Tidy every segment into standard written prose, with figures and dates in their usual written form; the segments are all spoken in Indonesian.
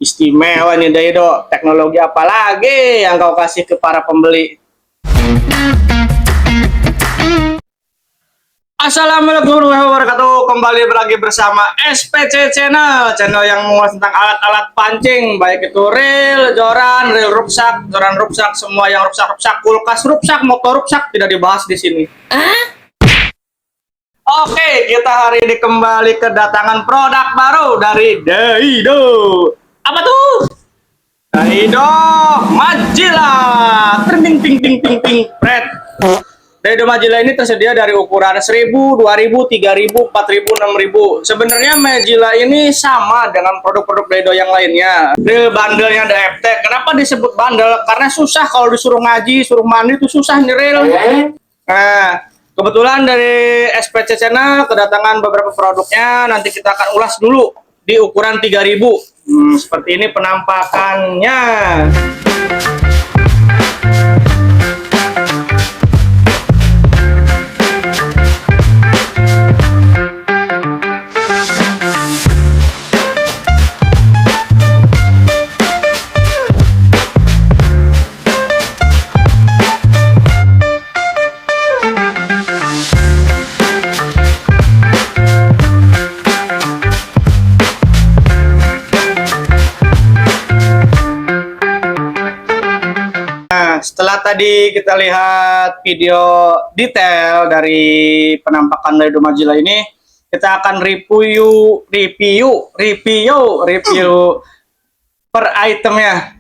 Istimewa nih Daido, teknologi apa lagi yang kau kasih ke para pembeli? Assalamualaikum warahmatullahi wabarakatuh. Kembali lagi bersama SPC Channel, channel yang mengulas tentang alat-alat pancing, baik itu reel, joran, reel ruksak, joran ruksak, semua yang ruksak-ruksak, kulkas ruksak, motor ruksak tidak dibahas di sini. Oke, kita hari ini kembali kedatangan produk baru dari Daido. Apa tuh? Daido Majila. Ting ting ting ting ting. Pret. Daido Majila ini tersedia dari ukuran 1000, 2000, 3000, 4000, 6000. Sebenarnya Majila ini sama dengan produk-produk Daido yang lainnya. Reel bandelnya DFT. Kenapa disebut bandel? Karena susah kalau disuruh ngaji, suruh mandi itu susah nih reel. Nah, kebetulan dari SPC Channel kedatangan beberapa produknya. Nanti kita akan ulas dulu di ukuran 3000. Seperti ini penampakannya. Setelah tadi kita lihat video detail dari penampakan Daido Majila ini, kita akan review per itemnya.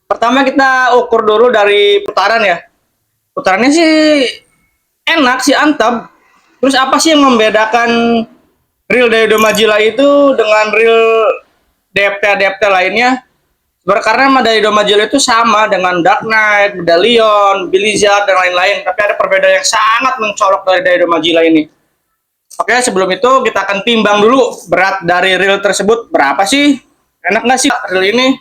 Pertama kita ukur dulu dari putaran ya. Putarannya sih enak sih, antep. Terus apa sih yang membedakan reel Daido Majila itu dengan reel DFT lainnya? Karena Daido Majila itu sama dengan Dark Knight, Medallion, Blizzard, dan lain-lain. Tapi ada perbedaan yang sangat mencolok dari Daido Majila ini. Oke, sebelum itu kita akan timbang dulu berat dari reel tersebut. Berapa sih? Enak nggak sih reel ini?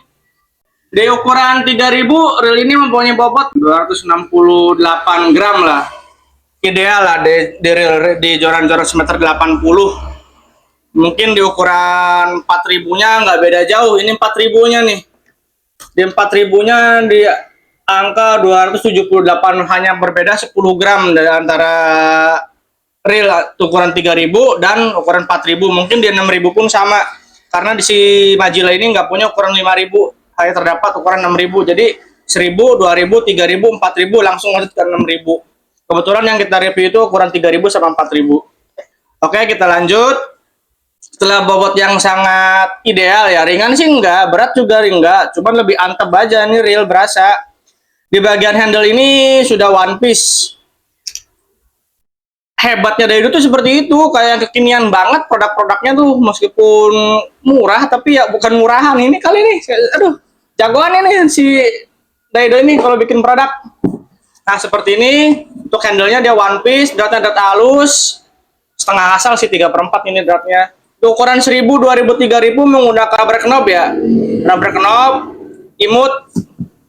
Di ukuran 3000, reel ini mempunyai bobot 268 gram lah. Ideal lah di reel di joran-joran semeter 80. Mungkin di ukuran 4000-nya nggak beda jauh. Ini 4000-nya nih. Di 4000-nya di angka 278, hanya berbeda 10 gram dari antara reel ukuran 3000 dan ukuran 4000. Mungkin di 6000 pun sama, karena di si Majila ini nggak punya ukuran 5000, hanya terdapat ukuran 6000. Jadi 1000, 2000, 3000, 4000 langsung lanjut ke 6000. Kebetulan yang kita review itu ukuran 3000 sama 4000. Oke, kita lanjut. Setelah bobot yang sangat ideal ya, ringan sih enggak, berat juga enggak, cuman lebih antep aja nih reel berasa. Di bagian handle ini sudah one piece. Hebatnya Daido tuh seperti itu, kayak kekinian banget produk-produknya tuh, meskipun murah tapi ya bukan murahan ini kali nih. Aduh, jagoan ini si Daido ini kalau bikin produk. Nah, seperti ini untuk handle-nya, dia one piece, dratnya drat halus, setengah asal sih 3/4 ini dratnya. Ukuran 1000, 2000, 3000 menggunakan rubber knob ya. Rubber knob, imut.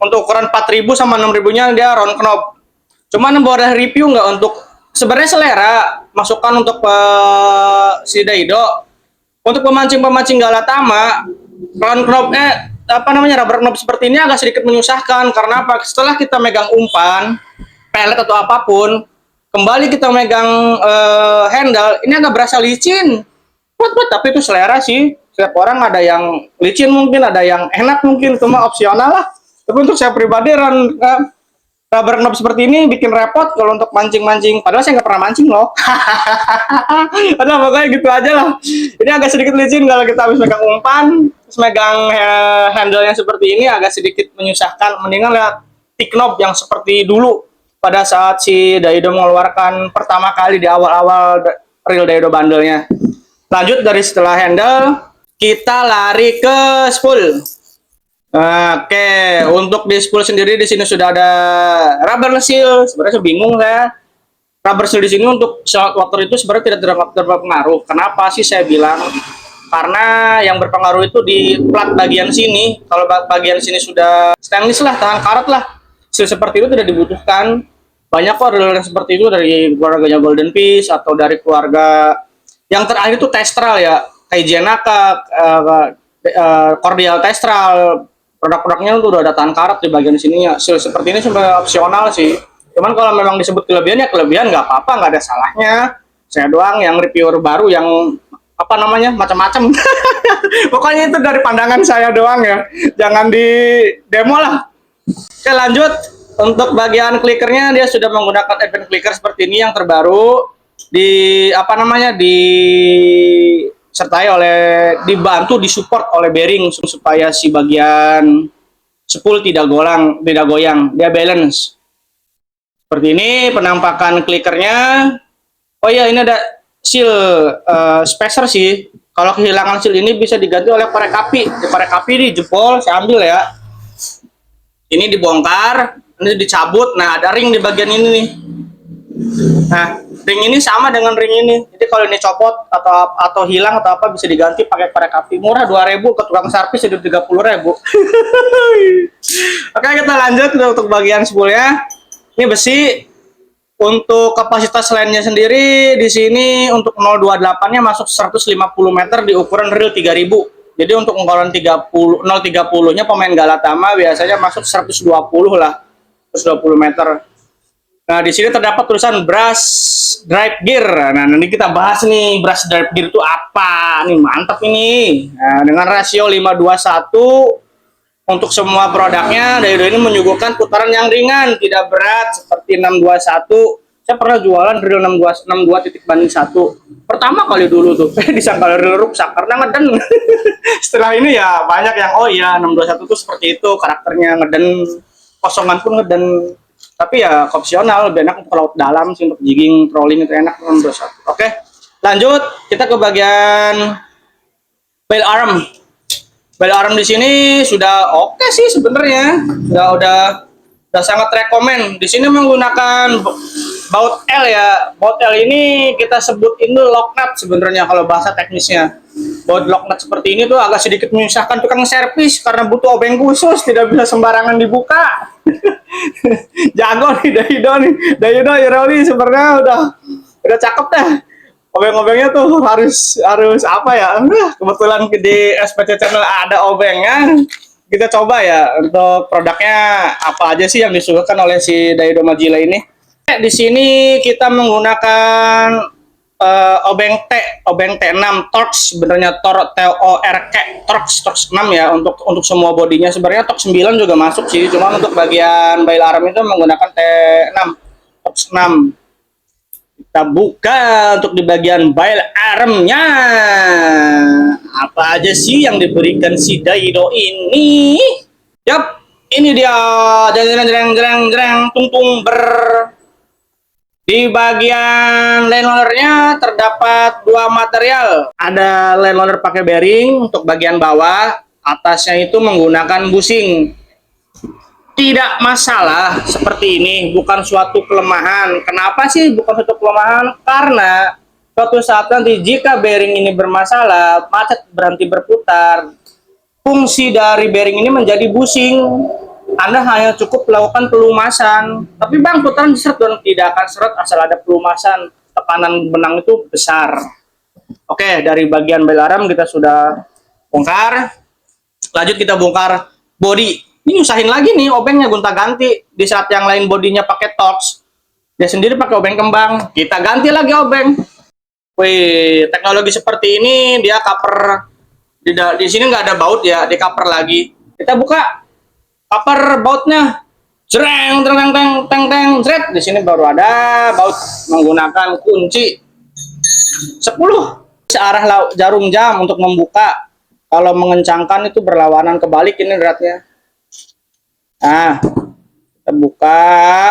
Untuk ukuran 4000 sama 6000-nya dia round knob. Cuman boleh review nggak untuk sebenarnya selera, masukan untuk si Daido. Untuk pemancing-pemancing Galatama, round knobnya rubber knob seperti ini agak sedikit menyusahkan. Karena apa? Setelah kita megang umpan, pelet atau apapun, kembali kita megang handle, ini agak berasa licin. Tapi itu selera sih. Setiap orang ada yang licin mungkin, ada yang enak mungkin, itu mah opsional lah. Tapi untuk saya pribadi rubber knob seperti ini bikin repot kalau untuk mancing-mancing. Padahal saya nggak pernah mancing loh. Padahal pokoknya gitu aja lah. Ini agak sedikit licin kalau kita habis megang umpan, terus megang handle-nya seperti ini agak sedikit menyusahkan. Mendingan lihat thick knob yang seperti dulu pada saat si Daido mengeluarkan pertama kali di awal-awal reel Daido bandelnya. Lanjut dari setelah handle, kita lari ke spool. Oke, untuk di spool sendiri di sini sudah ada rubber seal. Sebenarnya bingung saya. Rubber seal di sini untuk salt water itu sebenarnya tidak berpengaruh. Kenapa sih saya bilang? Karena yang berpengaruh itu di plat bagian sini. Kalau bagian sini sudah stainless lah, tahan karat lah. Seal seperti itu tidak dibutuhkan. Banyak kok reel yang seperti itu dari keluarganya Golden Fish atau dari keluarga yang terakhir itu Testral ya, kayak Jenaka, Cordial Testral, produk-produknya tuh udah ada tahan karat di bagian sininya. Seperti ini sebenarnya opsional sih. Cuman kalau memang disebut kelebihan ya kelebihan, nggak apa-apa, nggak ada salahnya. Saya doang yang reviewer baru yang apa namanya macam-macam. Pokoknya itu dari pandangan saya doang ya. Jangan di demo lah. Oke, lanjut. Untuk bagian clickernya dia sudah menggunakan event clicker seperti ini yang terbaru, di apa namanya disertai oleh dibantu disupport oleh bearing supaya si bagian spool tidak goyang, dia balance. Seperti ini penampakan clickernya. Oh iya, ini ada seal spacer sih. Kalau kehilangan seal ini bisa diganti oleh korek api. Korek api di jempol saya ambil ya. Ini dibongkar, ini dicabut. Nah, ada ring di bagian ini nih. Nah, ring ini sama dengan ring ini. Jadi kalau ini copot atau hilang atau apa bisa diganti pakai korek api. Murah 2.000, ke tukang servis jadi 30.000. Oke, kita lanjut untuk bagian spoolnya. Ini besi. Untuk kapasitas lainnya sendiri di sini untuk 028-nya masuk 150 meter di ukuran real 3000. Jadi untuk ukuran 030-nya pemain Galatama biasanya masuk 120 lah. 120 meter. Nah, di sini terdapat tulisan brush drive gear. Nah, nanti kita bahas nih brush drive gear itu apa. Nih, mantap ini. Nah, dengan rasio 5:1 untuk semua produknya, Daido ini menyuguhkan putaran yang ringan, tidak berat seperti 621. Saya pernah jualan real 62.1. Pertama kali dulu tuh, disangka real rusak karena ngeden. Setelah ini ya banyak yang oh iya 621 tuh seperti itu karakternya, ngeden, kosongan pun ngeden. Tapi ya opsional, lebih enak untuk laut dalam sih, untuk jigging, trolling itu enak 621. Oke, lanjut kita ke bagian bail arm. Bail arm di sini sudah oke sih sebenarnya, udah sangat rekomen. Di sini menggunakan baut L ya. Baut L ini kita sebut ini lock nut sebenarnya kalau bahasa teknisnya. Baut lock nut seperti ini tuh agak sedikit menyusahkan tukang servis karena butuh obeng khusus, tidak bisa sembarangan dibuka. Jago nih Daido Iroli sebenarnya udah cakep dah. Obeng-obengnya tuh harus apa ya? Kebetulan di SPC Channel ada obengnya. Kita coba ya untuk produknya apa aja sih yang disuguhkan oleh si Daido Majila ini. Di sini kita menggunakan obeng T6 Torx, sebenarnya Torx 6 ya untuk semua bodinya. Sebenarnya Torx 9 juga masuk sih, cuma untuk bagian bail arm itu menggunakan T6 Torx 6. Kita buka untuk di bagian bail armnya. Apa aja sih yang diberikan si Daido ini? Yap, ini dia. Jreng tung ber. Di bagian line loadernya terdapat dua material. Ada line loader pakai bearing untuk bagian bawah, atasnya itu menggunakan bushing. Tidak masalah seperti ini, bukan suatu kelemahan. Kenapa sih bukan suatu kelemahan? Karena suatu saat nanti jika bearing ini bermasalah, macet berhenti berputar, fungsi dari bearing ini menjadi bushing. Anda hanya cukup melakukan pelumasan. Tapi bang, putaran diseret dan tidak akan seret asal ada pelumasan. Tekanan benang itu besar. Oke, dari bagian bail arm kita sudah bongkar. Lanjut kita bongkar body. Ini nyusahin lagi nih obengnya gonta-ganti. Di saat yang lain bodinya pakai Torx, dia sendiri pakai obeng kembang. Kita ganti lagi obeng. Wih, teknologi seperti ini dia cover di sini nggak ada baut ya, di cover lagi. Kita buka cover bautnya. Jreng teng zret. Di sini baru ada baut menggunakan kunci 10 searah jarum jam untuk membuka. Kalau mengencangkan itu berlawanan kebalik ini beratnya. Nah, kita buka.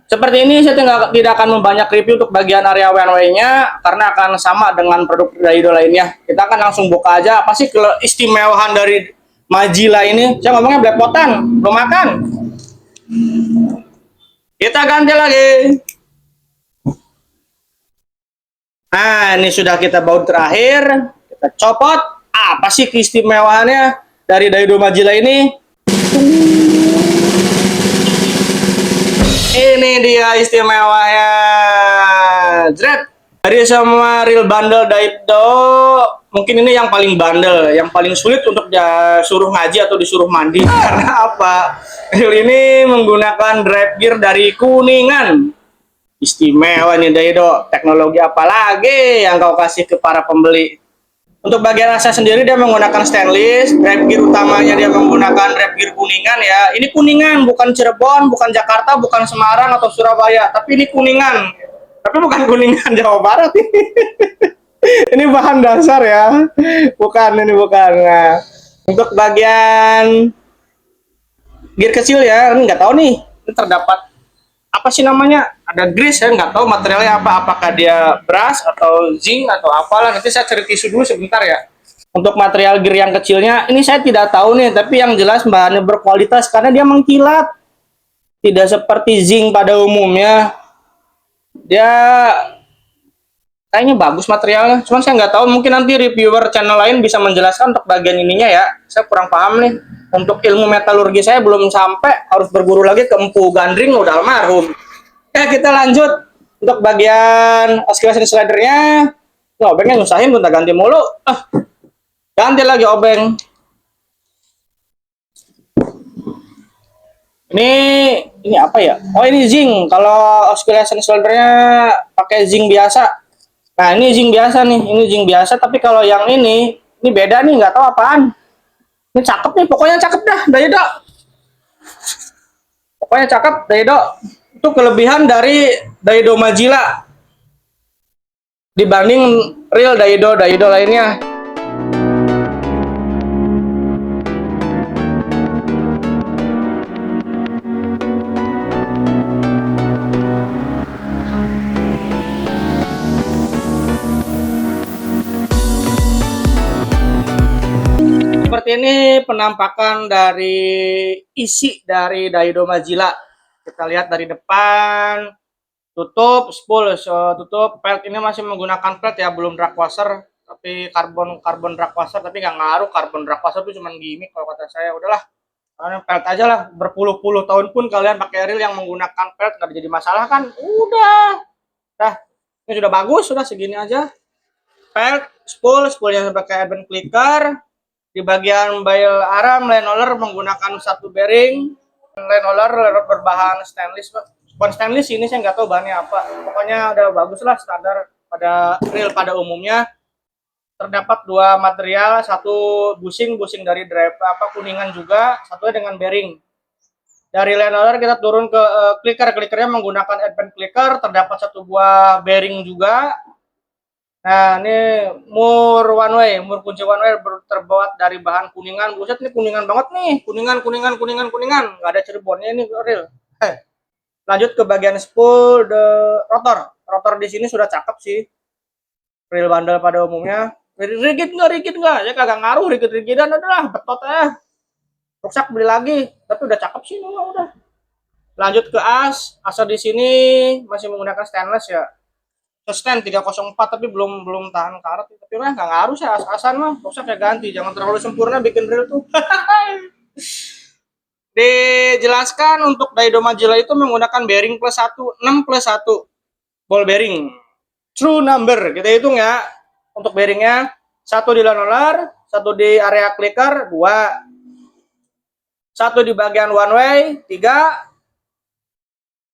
Seperti ini saya tidak akan membanyak review untuk bagian area one-way-nya karena akan sama dengan produk Daido lainnya. Kita akan langsung buka aja apa sih keistimewaan dari Majila ini. Saya ngomongnya belepotan, belum makan. Kita ganti lagi. Nah, ini sudah kita baut terakhir. Kita copot. Apa sih keistimewaannya dari Daido Majila ini? Ini dia istimewanya. Jret. Dari semua real bundle Daido, mungkin ini yang paling bandel, yang paling sulit untuk disuruh ngaji atau disuruh mandi. Karena apa? Reel ini menggunakan drive gear dari Kuningan. Istimewa nih Daido. Teknologi apa lagi yang kau kasih ke para pembeli? Untuk bagian AC sendiri dia menggunakan stainless, drive gear utamanya dia menggunakan drive gear Kuningan ya. Ini Kuningan, bukan Cirebon, bukan Jakarta, bukan Semarang atau Surabaya, tapi ini Kuningan. Tapi bukan Kuningan Jawa Barat ini. Ini bahan dasar ya. Bukan, ini bukan. Nah, untuk bagian gear kecil ya, ini nggak tahu nih. Ini terdapat apa sih namanya? Ada grease ya, nggak tahu materialnya apa. Apakah dia brass atau zinc atau apalah. Nanti saya cari tisu dulu sebentar ya. Untuk material gear yang kecilnya, ini saya tidak tahu nih. Tapi yang jelas bahannya berkualitas karena dia mengkilat. Tidak seperti zinc pada umumnya. Dia kayaknya bagus materialnya, cuman saya nggak tahu, mungkin nanti reviewer channel lain bisa menjelaskan untuk bagian ininya ya, saya kurang paham nih. Untuk ilmu metalurgi saya belum sampai, harus berguru lagi ke Empu Gandring, udah almarhum. Ya kita lanjut. Untuk bagian oscillation slidernya, obengnya nyusahin, gonta ganti mulu. Ganti lagi obeng. Ini apa ya? Oh ini zinc. Kalau oscillation slidernya pakai zinc biasa. Nah ini zinc biasa nih, ini zinc biasa. Tapi kalau yang ini beda nih, nggak tahu apaan. Ini cakep nih, pokoknya cakep dah, Daido. Pokoknya cakep, Daido. Itu kelebihan dari Daido Majila dibanding real Daido lainnya. Seperti ini penampakan dari isi dari Daido Majila. Kita lihat dari depan, tutup spool, tutup pelt ini masih menggunakan pelt ya, belum drag washer, tapi karbon drag washer, tapi nggak ngaruh, karbon drag washer itu cuma gimmick kalau kata saya. Udahlah, pelt aja lah, berpuluh-puluh tahun pun kalian pakai reel yang menggunakan pelt nggak jadi masalah kan. Dah, ini sudah bagus, sudah segini aja. Pelt, spoolnya pakai advent clicker. Di bagian bail arm, lenoler menggunakan satu bearing. Lenoler berbahan stainless, bukan stainless ini, saya nggak tahu bahannya apa. Pokoknya udah bagus lah, standar pada reel pada umumnya. Terdapat dua material, satu bushing dari drive Kuningan juga, satunya dengan bearing. Dari lenoler kita turun ke clickernya menggunakan advent clicker, terdapat satu buah bearing juga. Nah, ini mur kunci one way terbuat dari bahan Kuningan. Buset, ini Kuningan banget nih. Kuningan. Nggak ada Cirebonnya ini real. Lanjut ke bagian spool rotor. Rotor di sini sudah cakep sih. Real bandel pada umumnya. Rigid nggak? Ya kagak ngaruh, rigidan adalah betot ya. Rusak beli lagi, tapi udah cakep sih udah. Lanjut ke asnya di sini masih menggunakan stainless ya. Sustain 304 tapi belum tahan karat, tapi mah nggak ngaruh sih, asan mah rusak ya ganti, jangan terlalu sempurna bikin reel tuh. Dijelaskan untuk Daido Majila itu menggunakan bearing plus 1, 6 plus 1 ball bearing true number, kita hitung ya. Untuk bearingnya, satu di lenoler, satu di area clicker, 2, satu di bagian one way, 3,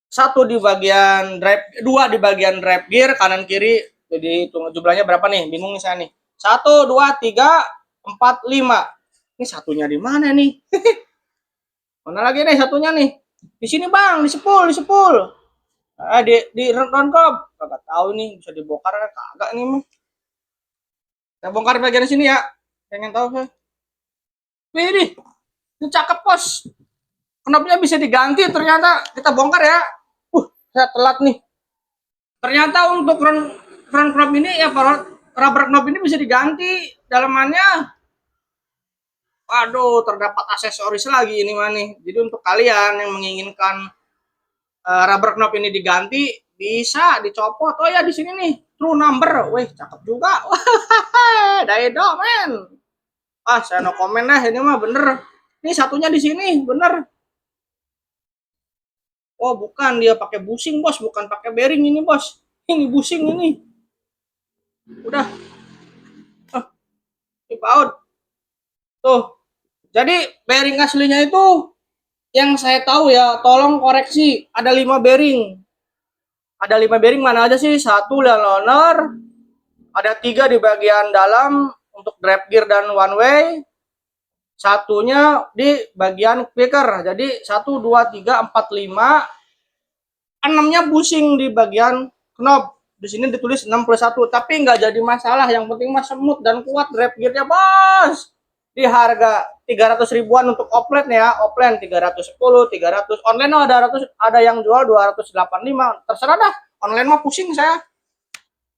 satu di bagian drive, 2 di bagian drive gear kanan kiri. Jadi hitung jumlahnya berapa nih, bingung nih saya nih. 1 2 3 4 5. Ini satunya di mana nih? Mana lagi nih satunya nih? Di sini bang, di sepul. Di rengkop. Kagak tahu nih, bisa dibongkar kagak nih mah. Saya bongkar bagian sini ya. Pengen tahu saya. Wih, ini cakep bos. Knopnya bisa diganti ternyata, kita bongkar ya. Saya telat nih. Ternyata untuk front knob ini ya, rubber knob ini bisa diganti dalamannya. Waduh, terdapat aksesoris lagi ini mah nih. Jadi untuk kalian yang menginginkan rubber knob ini diganti, bisa dicopot. Oh ya, di sini nih, true number. Wih, cakep juga. Daido, men. Saya no komen lah, ini mah bener. Ini satunya di sini, bener. Oh bukan, dia pakai bushing bos, bukan pakai bearing ini bos. Ini bushing ini. Udah. Ah, ini PAUD. Tuh. Jadi bearing aslinya itu yang saya tahu ya, tolong koreksi. Ada 5 bearing. Ada 5 bearing mana aja sih? Satu loaner, ada 3 di bagian dalam untuk drive gear dan one way. Satunya di bagian quicker. Jadi 1, 2, 3, 4, 5. 6-nya busing di bagian knob. Di sini ditulis 61, tapi nggak jadi masalah. Yang penting mah semut dan kuat drive gearnya, bos. Di harga 300 ribuan untuk offline ya, offline 310, 300. Online ada yang jual 285. Terserah dah. Online mah pusing saya.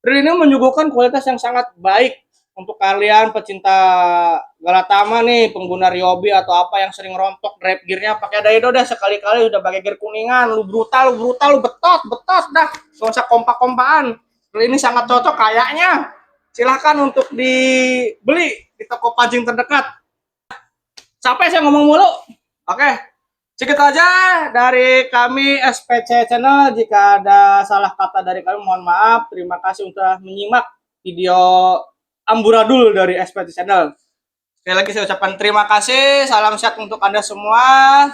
Drill ini menyuguhkan kualitas yang sangat baik untuk kalian pecinta Galatama nih, pengguna Ryobi atau apa yang sering rontok drive gearnya, pakai Daido dah sekali-kali udah pakai gear kuningan, lu brutal, lu betot dah, gak usah kompak-kompaan. Drill ini sangat cocok kayaknya. Silahkan untuk dibeli di toko pancing terdekat. Sampai saya ngomong mulu. Oke, segitu aja dari kami SPC Channel. Jika ada salah kata dari kami, mohon maaf. Terima kasih sudah menyimak video amburadul dari SPC Channel. Sekali lagi saya ucapkan terima kasih. Salam sehat untuk Anda semua.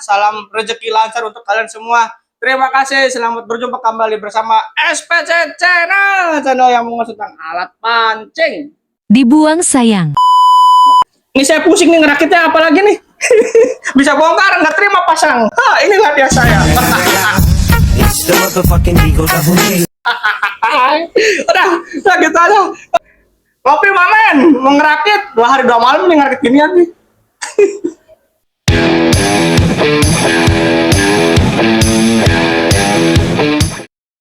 Salam rezeki lancar untuk kalian semua. Terima kasih. Selamat berjumpa kembali bersama SPC Channel. Channel yang mengusut tentang alat pancing. Dibuang sayang. Ini saya pusing nih ngerakitnya, apalagi nih. Bisa bongkar, nggak terima pasang. Inilah dia saya. Udah gitu aja. Kopi mamen, mau ngerakit 2 hari 2 malam nih ngerakit ginian nih.